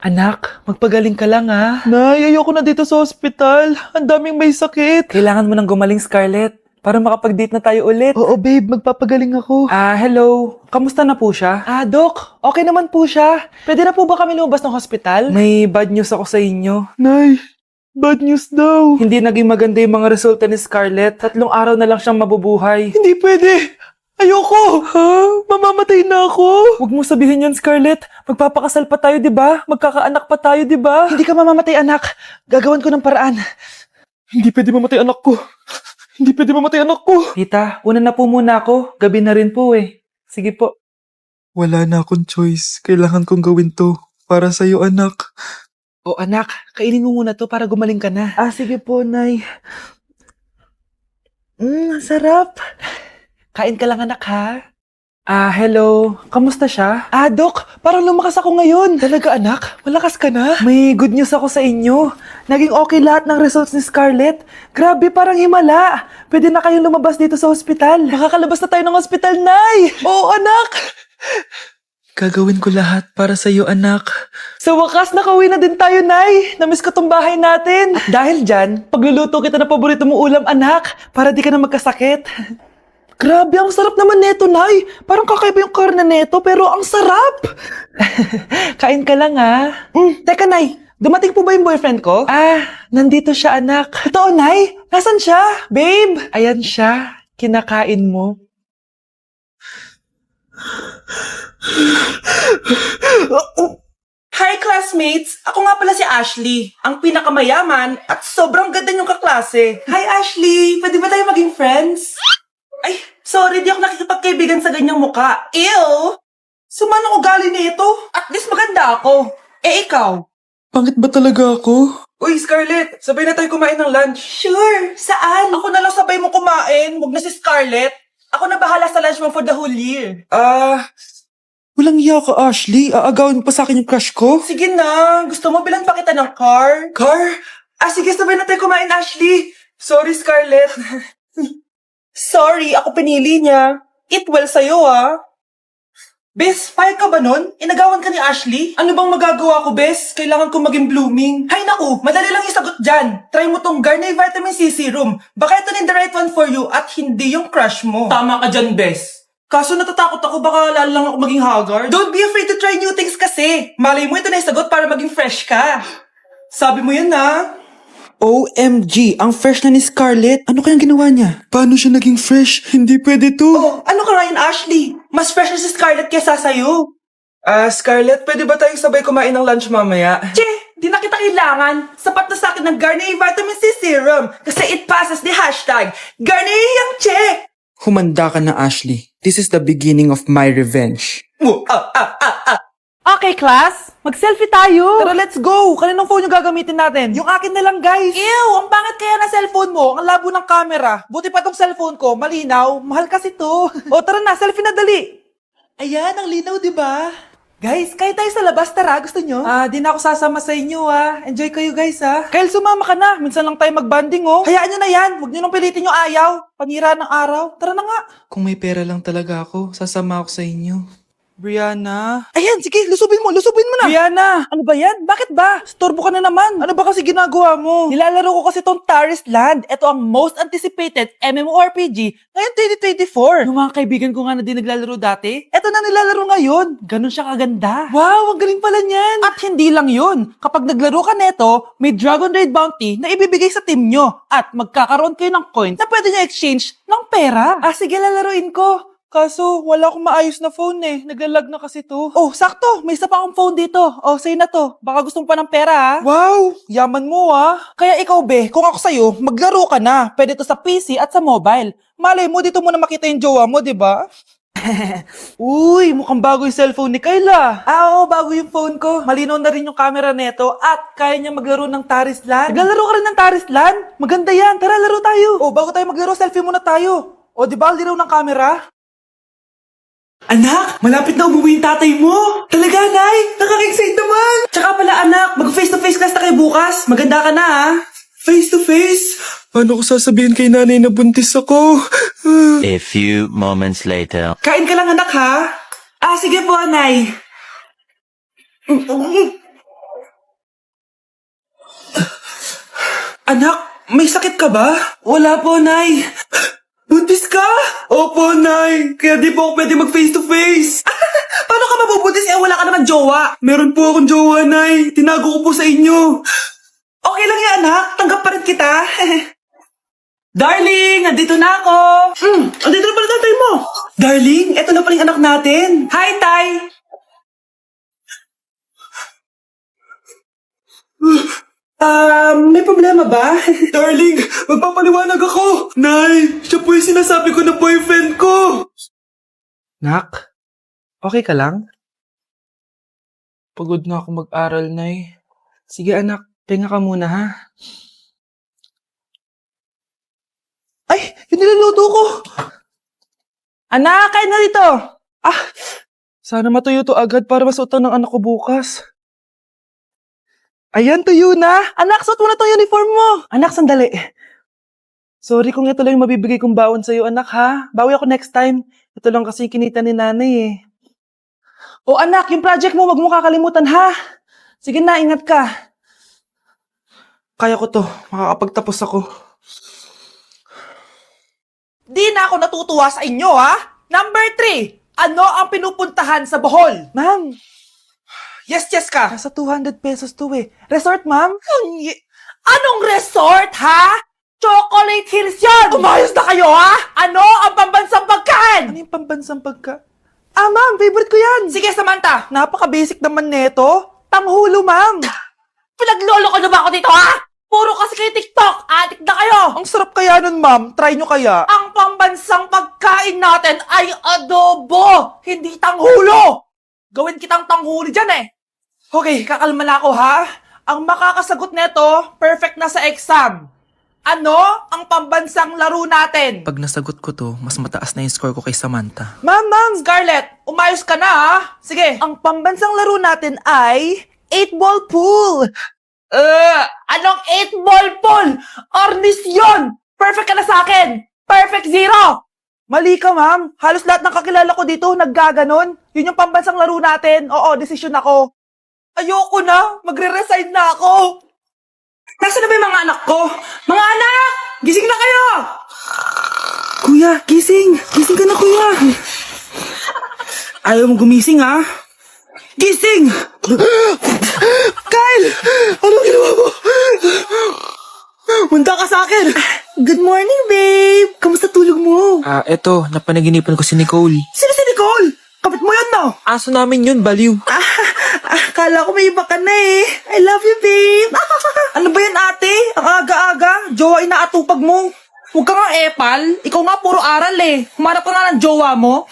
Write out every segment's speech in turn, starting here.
Anak, magpagaling ka lang ha. Nay, ayoko na dito sa ospital. Ang daming may sakit. Kailangan mo nang gumaling, Scarlett, para makapag-date na tayo ulit. Oo, babe. Magpapagaling ako. Hello. Kamusta na po siya? Doc. Okay naman po siya. Pwede na po ba kami lumabas ng hospital? May bad news ako sa inyo. Nay, bad news daw. Hindi naging maganda yung mga resulta ni Scarlett. 3 araw na lang siyang mabubuhay. Hindi pwede. Ayoko! Ha? Mamamatay na ako! Huwag mo sabihin yun, Scarlett. Magpapakasal pa tayo, di ba? Magkakaanak pa tayo, di ba? Hindi ka mamamatay, anak. Gagawan ko ng paraan. Hindi pwede mamatay anak ko. Hindi pwede mamatay anak ko. Tita, una na po muna ako. Gabi na rin po eh. Sige po. Wala na akong choice. Kailangan kong gawin to. Para sa'yo, anak. O anak, kainin mo muna to para gumaling ka na. Sige po, Nay. Sarap. Kain ka lang, anak, ha? Hello. Kamusta siya? Doc, parang lumakas ako ngayon. Talaga, anak? Malakas ka na? May good news ako sa inyo. Naging okay lahat ng results ni Scarlett. Grabe, parang himala. Pwede na kayong lumabas dito sa ospital. Makakalabas na tayo ng ospital, Nay! Oo, anak! Gagawin ko lahat para sa'yo, anak. Sa wakas, nakauwi na din tayo, Nay. Namiss ko tong bahay natin. At dahil dyan, pagluluto kita ng paborito mong ulam, anak, para di ka na magkasakit. Grabe, ang sarap naman neto, Nay. Parang kakaiba yung karne neto, pero ang sarap. Kain ka lang, ha? Teka, Nay. Dumating po ba yung boyfriend ko? Nandito siya, anak. Totoo, Nay? Nasaan siya? Babe? Ayan siya. Kinakain mo. Hi classmates! Ako nga pala si Ashley, ang pinakamayaman at sobrang ganda niyong kaklase. Hi Ashley! Pwede ba tayo maging friends? Ay, sorry, di ako nakikipagkaibigan sa ganyang muka. Ew! Sumanong ugali nito? At least maganda ako. Ikaw? Pangit ba talaga ako? Uy, Scarlett! Sabay na tayo kumain ng lunch. Sure! Saan? Ako na lang sabay mo kumain. Huwag na si Scarlett. Ako na bahala sa lunch mo for the whole year. Walang iya ka, Ashley. Aagawin mo pa sa akin yung crush ko? Sige na. Gusto mo bilan pa kita ng car? Car? Sige, sabay na tayo kumain, Ashley. Sorry, Scarlett. Sorry, ako pinili niya. Eat well sa'yo, Bes, payag ka ba nun? Inagawan ka ni Ashley? Ano bang magagawa ko, Bes? Kailangan ko maging blooming. Hay naku, madali lang yung sagot dyan. Try mo tong Garnier Vitamin C Serum. Baka ito din the right one for you at hindi yung crush mo. Tama ka dyan, Bes. Kaso natatakot ako baka lalo lang ako maging haggard. Don't be afraid to try new things kasi. Malay mo ito na yung sagot para maging fresh ka. Sabi mo yun na. OMG, ang fresh na ni Scarlett. Ano kayang ginawa niya? Paano siya naging fresh? Hindi pwede to. Oh, ano ka Ryan Ashley? Mas fresh na si Scarlett kesa sa'yo. Scarlett, pwede ba tayong sabay kumain ng lunch mamaya? Che, di na kita kailangan. Sapat na sa akin ng Garnier Vitamin C Serum kasi it passes the hashtag Garnier yang che. Humanda ka na, Ashley. This is the beginning of my revenge. Okay, class. Mag-selfie tayo. Tara, let's go. Kaninong phone yung gagamitin natin? Yung akin na lang, guys. Ew, ang pangit kaya na cellphone mo. Ang labo ng camera. Buti pa tong cellphone ko. Malinaw. Mahal kasi to. O, tara na. Selfie na dali. Ayan, ang linaw, di ba? Guys, kahit tayo sa labas, tara. Gusto nyo? Di na ako sasama sa inyo, Enjoy kayo, guys, Kyle, sumama ka na. Minsan lang tayo mag-banding, Hayaan nyo na yan. Huwag nyo nang pilitin yung ayaw. Panira ng araw. Tara na nga. Kung may pera lang talaga ako, sasama ako sa inyo. Brianna? Ayan, sige, lusubin mo na. Brianna, ano ba yan? Bakit ba? Storbo ka na naman. Ano ba kasi ginagawa mo? Nilalaro ko kasi tong Taris Land. Ito ang most anticipated MMORPG ngayon 2024. Yung mga kaibigan ko nga na di naglalaro dati, ito na nilalaro ngayon. Ganun siya kaganda. Wow, ang galing pala niyan. At hindi lang yun. Kapag naglaro ka neto, may Dragon Raid Bounty na ibibigay sa team nyo. At magkakaroon kayo ng coins na pwede nyo exchange ng pera. Sige, lalaroin ko. Kaso, wala akong maayos na phone Naglalag na kasi to. Oh, sakto! May isa pa akong phone dito. Oh, sa'yo na to. Baka gusto mo pa ng pera, Wow! Yaman mo, Kaya ikaw, be, kung ako sa'yo, maglaro ka na. Pwede to sa PC at sa mobile. Malay mo, dito mo na makita yung jowa mo, di ba? Uy, mukhang bago yung cellphone ni Kayla. Oo, bago yung phone ko. Malinaw na rin yung camera neto at kaya niya maglaro ng Taris Land. Naglalaro ka rin ng Taris Land? Maganda yan. Tara, laro tayo. Oh, bago tayo maglaro, selfie muna tayo. O, di ba, linaw ng camera? Anak, malapit na umuwi yung tatay mo. Talaga, Nay? Nakaka-excite naman. Tsaka pala, anak, mag-face-to-face class na kayo bukas. Maganda ka na, Face-to-face? Paano ko sasabihin kay nanay na buntis ako? A few moments later. Kain ka lang, anak, ha? Sige po, Nay. Anak, may sakit ka ba? Wala po, Nay. Buntis ka? Opo, Nay. Kaya di po ako pwede mag face to face. Paano ka mabubuntis wala ka naman jowa? Meron po akong jowa, Nay. Tinago ko po sa inyo. Okay lang yan, anak. Tanggap pa rin kita. Darling, nandito na ako. Andito na pala tatay mo. Darling, eto na pala yung anak natin. Hi, Tay. May problema ba? Darling, magpapaliwanag ako. Nay, siya po yung sinasabi ko na boyfriend ko. Nak, okay ka lang? Pagod na ako mag-aral, Nay. Sige anak, tinga ka muna ha. Ay, yung niluluto ko! Anak, kain na dito! Sana matuyo to agad para masuotan ng anak ko bukas. Ayan, tuyo na! Anak, suot mo na tong uniform mo! Anak, sandali. Sorry kung ito lang yung mabibigay kong baon sa'yo, anak ha. Bawi ako next time. Ito lang kasi yung kinita ni nanay eh. O anak, yung project mo, wag mo kakalimutan ha. Sige na, ingat ka. Kaya ko to, makakapagtapos ako. Di na ako natutuwa sa inyo ha. Number 3, ano ang pinupuntahan sa Bohol? Ma'am. Yes ka. Nasa 200 pesos to eh. Resort, ma'am? Anong resort ha? Chocolate Hills yun! Umayos na kayo ha? Ano ang pambansang pagkain? Ano yung pambansang pagkain? Ma'am, favorite ko yan. Sige, Samantha. Napaka-basic naman neto. Tanghulo, ma'am. Pinaglolo ko na ba ako dito, ha? Puro kasi kayo TikTok. Adik na kayo. Ang sarap kaya nun, ma'am. Try nyo kaya. Ang pambansang pagkain natin ay adobo, hindi tanghulo. Gawin kitang tanghuli dyan eh. Okay, kakalma na ako, ha? Ang makakasagot neto, perfect na sa exam. Ano ang pambansang laro natin? Pag nasagot ko to, mas mataas na yung score ko kay Samantha. Ma'am! Scarlett, umayos ka na ha? Sige. Ang pambansang laro natin ay 8-ball pool. Anong 8-ball pool? Ornis yun! Perfect ka na sa akin! Perfect 0! Mali ka, ma'am. Halos lahat ng kakilala ko dito naggaganon. Yun yung pambansang laro natin. Oo, desisyon ako. Ayoko na. Magre-resign na ako. Nasaan na ba yung mga anak ko? Mga anak! Gising na kayo! Kuya, gising. Gising ka na, kuya. Ayaw mo gumising, ha? Gising! Kyle! Anong ginawa mo? Munta ka sa akin! Good morning, babe! Kamusta tulog mo? Eto, napanaginipan ko si Nicole. Sino si Nicole? Kapit mo yan, no? Aso namin yun, baliw. Kala ko may iba ka na eh. I love you, babe. Ano ba yan, ate? Ang aga-aga. Jowa inaatupag mo. Huwag ka nga epal. Ikaw nga puro aral eh. Humarap ka nga ng jowa mo.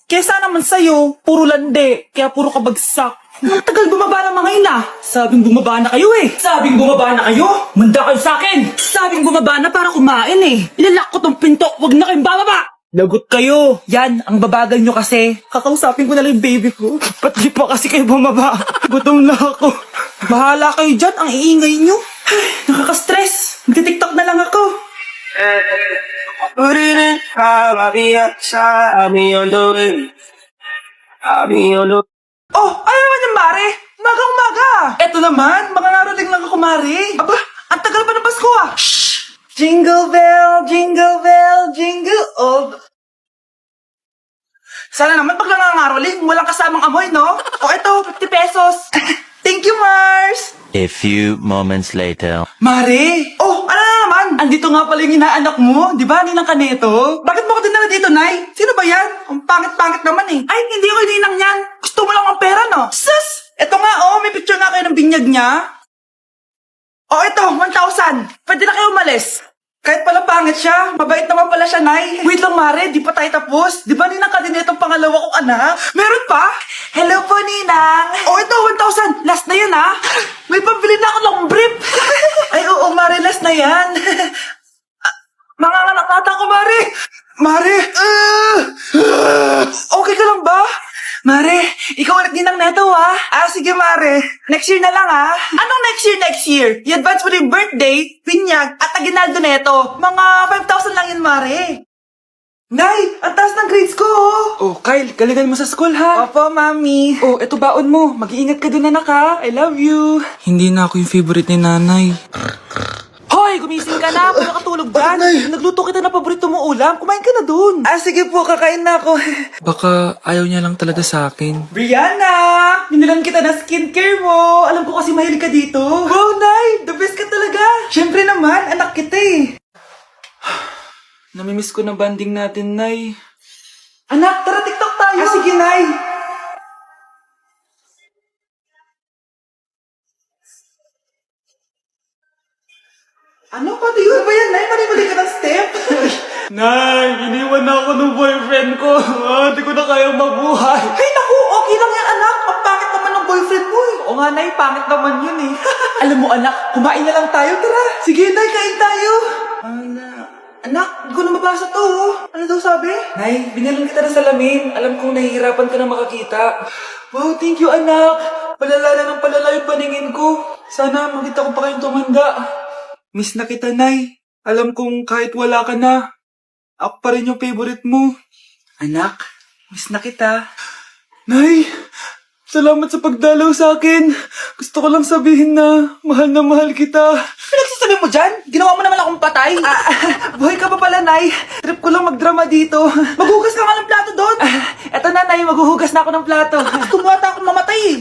Kesa naman sa'yo, puro lande. Kaya puro kabagsak. Ang tagal bumaba ng mga ina. Sabing bumaba na kayo eh. Sabing bumaba na kayo. Manda kayo sa akin. Sabing bumaba na para kumain eh. Ilalak ko tong pinto. Huwag na kayong bababa. Lagot kayo. Yan, ang babagal nyo kasi. Kakausapin ko na lang yung baby ko. Ba't di pa kasi kayo bumaba? Gutom na ako. Bahala kayo dyan, ang iingay nyo. Ay, nakaka-stress. Magti-tiktok na lang ako. Oh, ano naman yung mare? Umaga-umaga. Eto naman, makangaraling lang ako, mare. Aba, ang tagal pa ng Pasko ah. Shh! Jingle bell, jingle all. Sana naman pag nangangaroling, walang kasamang amoy, no? O eto, 50 pesos. Thank you, Mars! A few moments later. Mare! Oh, ano na naman? Andito nga pala yung inaanak mo. Di ba, ninang ka neto? Bakit mo ko dinala dito, Nay? Sino ba yan? Ang pangit-pangit naman eh. Ay, hindi ko ninang yan. Gusto mo lang ang pera, no? Sus! Eto nga, oh, may picture nga kayo ng binyag niya. Oh, ito, 1,000. Pwede na kayo umalis. Kahit pala pangit siya, mabait naman pala siya, Nay. Wait lang, Mare, di pa tayo tapos. Di ba ninang ka din itong pangalawa kong anak? Meron pa? Hello po, Ninang. Oh, ito, 1,000. Last na yun, ha? May pambili na ako ng brief. Ay, oo, Mare, last na yan. Mga anak ata ko, Mare. Mare. Okay ka lang ba? Mare, ikaw ulit ninang neto, ha? Sige, Mare. Next year na lang, ha? Anong next year? I-advance mo na yung birthday, pinyag, at aginaldo neto. Mga 5,000 lang yun, Mare. Nay, ang taas ng grades ko, oh. Oh, Kyle, galingan mo sa school, ha? Opo, Mami. Oh, eto baon mo. Mag-iingat ka dun, anak, ha? I love you. Hindi na ako yung favorite ni nanay. Hoy, Nay, gumising ka na. Kung nakatulog dyan. Nagluto kita na paborito mo ulam. Kumain ka na dun. Ah, sige po, kakain na ako. Baka ayaw niya lang talaga sa akin. Brianna! Binilan kita ng skincare mo. Alam ko kasi mahilig ka dito. Wow, Nay! The best ka talaga. Siyempre naman, anak kita eh. Namimiss ko na banding natin, Nay. Anak, tara TikTok tayo. Ah, sige, Nay. Ano pa yun? Ano ba yan, Nay? Mali ka ng step? Nay, iniwan na ako ng boyfriend ko. Hindi ko na kayang mabuhay. Ay, naku, okay lang yan, anak. Ang pangit naman ng boyfriend mo eh. Oo nga, Nay, pangit naman yun eh. Alam mo, anak, kumain na lang tayo, tara. Sige, Nay, kain tayo. Anak, hindi ko na mabasa to. Oh. Ano daw sabi? Nay, binalan kita ng salamin. Alam kong nahihirapan ka na makakita. Wow, thank you, anak. Palala na ng palala yung paningin ko. Sana makita ko pa kayong tumanda. Miss na kita, Nay. Alam kong kahit wala ka na, ako pa rin yung favorite mo. Anak, miss na kita. Nay, salamat sa pagdalaw sa akin. Gusto ko lang sabihin na mahal kita. Pinagsasabi mo dyan? Ginawa mo naman akong patay. Buhay ka pa pala, Nay. Trip ko lang magdrama dito. Maghugas ka nga ng plato doon. Eto na, Nay. Maghuhugas na ako ng plato. Gusto mo ata akong mamatay eh.